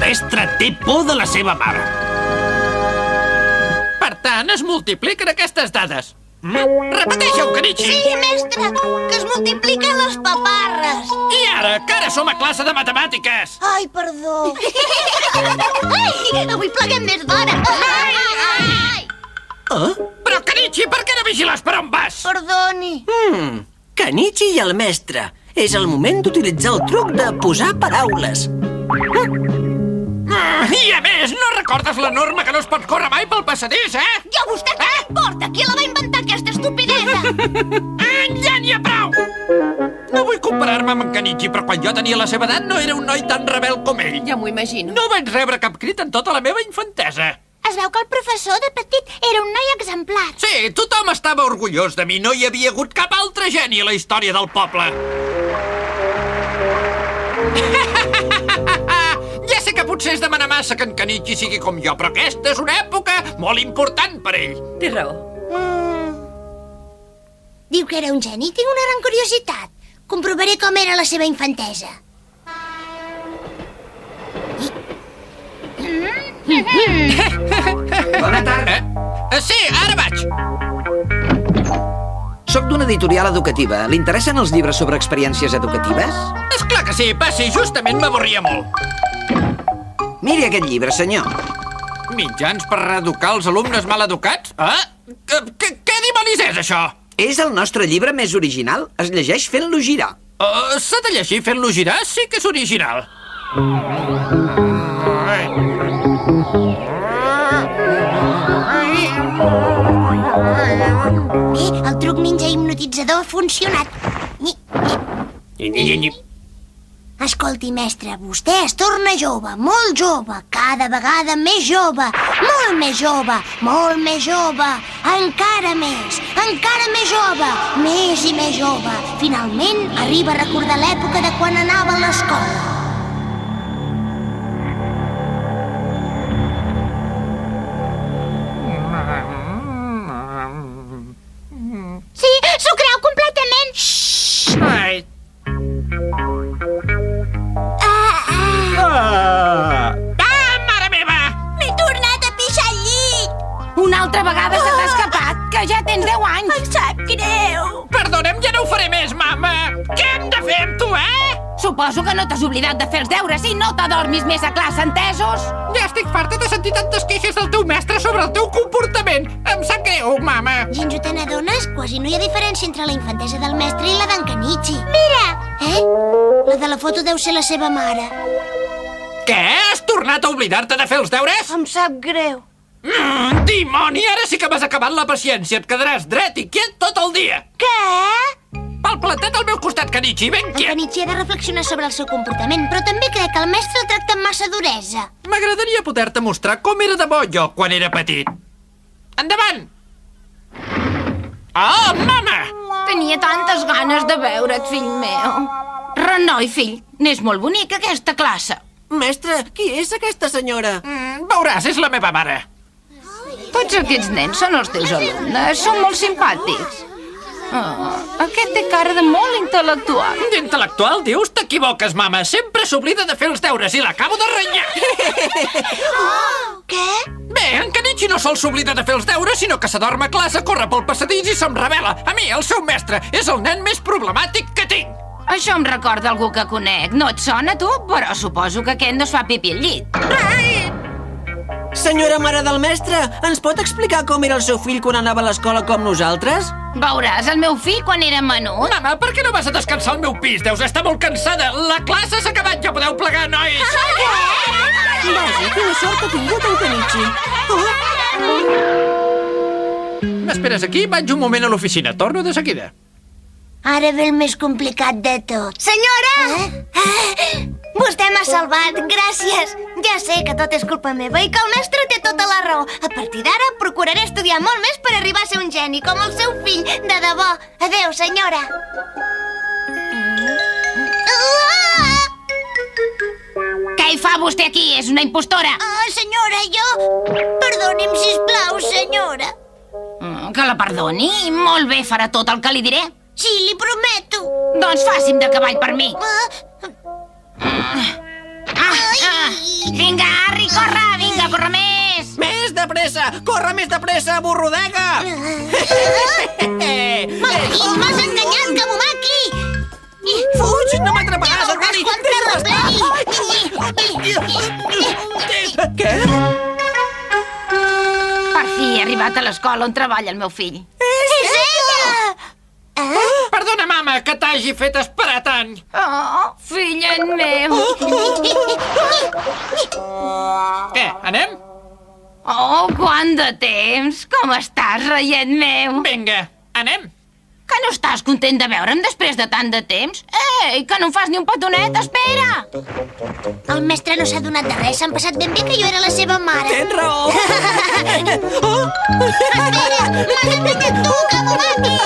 mestre té por de la seva mare. Per tant, es multipliquen aquestes dades. Repeteix-ho, Kenichi. Sí, mestre, que es multipliquen les paparres. I ara, que ara som a classe de matemàtiques. Ai, perdó. Ai, avui pleguem més d'hora. Ai! Però, Kenichi, per què no vigiles per on vas? Perdoni. Kenichi i el mestre. És el moment d'utilitzar el truc de posar paraules. I a més, no recordes la norma que no es pot córrer mai pel passadís, eh? I a vostè què importa? Qui la va inventar, aquesta estupidesa? Ja n'hi ha prou! No vull comparar-me amb en Kenichi, però quan jo tenia la seva edat no era un noi tan rebel com ell. Ja m'ho imagino. No vaig rebre cap crit en tota la meva infantesa. Es veu que el professor de petit era un noi exemplar. Sí, tothom estava orgullós de mi. No hi havia hagut cap altre geni a la història del poble. Ja sé que potser és demanar massa que en Kenichi sigui com jo, però aquesta és una època molt important per ell. Té raó. Diu que era un geni. Tinc una gran curiositat. Comprovaré com era la seva infantesa. Bona tarda. Sí, ara vaig. Soc d'una editorial educativa. Li interessen els llibres sobre experiències educatives? És clar que sí, passi, justament m'avorria molt. Miri aquest llibre, senyor. Mitjans per reeducar els alumnes mal educats? Què dimonis és, això? És el nostre llibre més original. Es llegeix fent-lo girar. S'ha de llegir fent-lo girar? Sí que és original. El truc ninja hipnotitzador ha funcionat. Escolti, mestre, vostè es torna jove, molt jove, cada vegada més jove, molt més jove, molt més jove, encara més jove, més i més jove. Finalment arriba a recordar l'època de quan anava a l'escola. Sí, s'ho creu completament. Ai. Mare meva! M'he tornat a pixar al llit. Una altra vegada se t'ha escapat, que ja tens 10 anys. Em sap greu. Perdona'm, ja no ho faré més, mama. Què hem de fer amb tu, Suposo que no t'has oblidat de fer els deures i no t'adormis més a classe, entesos? Ja estic farta de sentir tantes queixes del teu mestre sobre el teu comportament. Em sap greu, mama. Gens ho te n'adones? Quasi no hi ha diferència entre la infantesa del mestre i la d'en Kenichi. Mira! La de la foto deu ser la seva mare. Què? Has tornat a oblidar-te de fer els deures? Em sap greu. Dimoni, ara sí que m'has acabat la paciència. Et quedaràs dret i quiet tot el dia. Què? Pel platet al meu costat, Kenichi, ben En quiet. Kenichi ha de reflexionar sobre el seu comportament, però també crec que el mestre el tracta amb massa duresa. M'agradaria poder-te mostrar com era de bo jo quan era petit. Endavant! Oh, mama! Tenia tantes ganes de veure't, fill meu. Renoi, fill, n'és molt bonica aquesta classe. Mestre, qui és aquesta senyora? Veuràs, és la meva mare. Tots aquests nens són els teus alumnes, són molt simpàtics. Aquest té cara de molt intel·lectual. D'intel·lectual, dius? T'equivoques, mama. Sempre s'oblida de fer els deures i l'acabo de renyar. Què? Bé, en Kenichi no sols s'oblida de fer els deures, sinó que s'adorm a classe, corre pel passadís i se'm revela. A mi, el seu mestre, és el nen més problemàtic que tinc. Això em recorda algú que conec. No et sona, tu? Però suposo que aquest no es fa pipi al llit. Senyora mare del mestre, ens pot explicar com era el seu fill quan anava a l'escola com nosaltres? Veuràs, el meu fill, quan era menut... Mama, per què no vas a descansar al meu pis? Deus estar molt cansada. La classe s'ha acabat, ja podeu plegar, nois. Vaja, quina sort ha tingut el Kenichi. M'esperes aquí? Vaig un moment a l'oficina. Torno de seguida. Ara ve el més complicat de tot. Senyora! Vostè m'ha salvat, gràcies. Ja sé que tot és culpa meva i que el mestre té tota la raó. A partir d'ara procuraré estudiar molt més per arribar a ser un geni, com el seu fill, de debò. Adéu, senyora. Què hi fa vostè aquí? És una impostora. Senyora, jo... Perdoni'm, sisplau, senyora. Que la perdoni? Molt bé, farà tot el que li diré. Sí, li prometo. Doncs faci'm de cavall per mi. Vinga, Harry, corre! Vinga, corre més! Més de pressa! Corre més de pressa, burrodega! Maleït, m'has enganyat, Camomaki! Fuig, no m'atraparàs, Ja veuràs quan t'arreglei! Què? Per fi he arribat a l'escola on treballa el meu fill. És ella! Perdona, mama, que t'hagi fet esperar tant. Oh, fillet meu! Què, anem? Oh, quant de temps! Com estàs, reiet meu? Vinga, anem. Que no estàs content de veure'm després de tant de temps? Ei, que no em fas ni un petonet, espera! El mestre no s'ha donat de res. S'han passat ben bé que jo era la seva mare. Tens raó! Espera! M'has enganyat tu, Camomaki!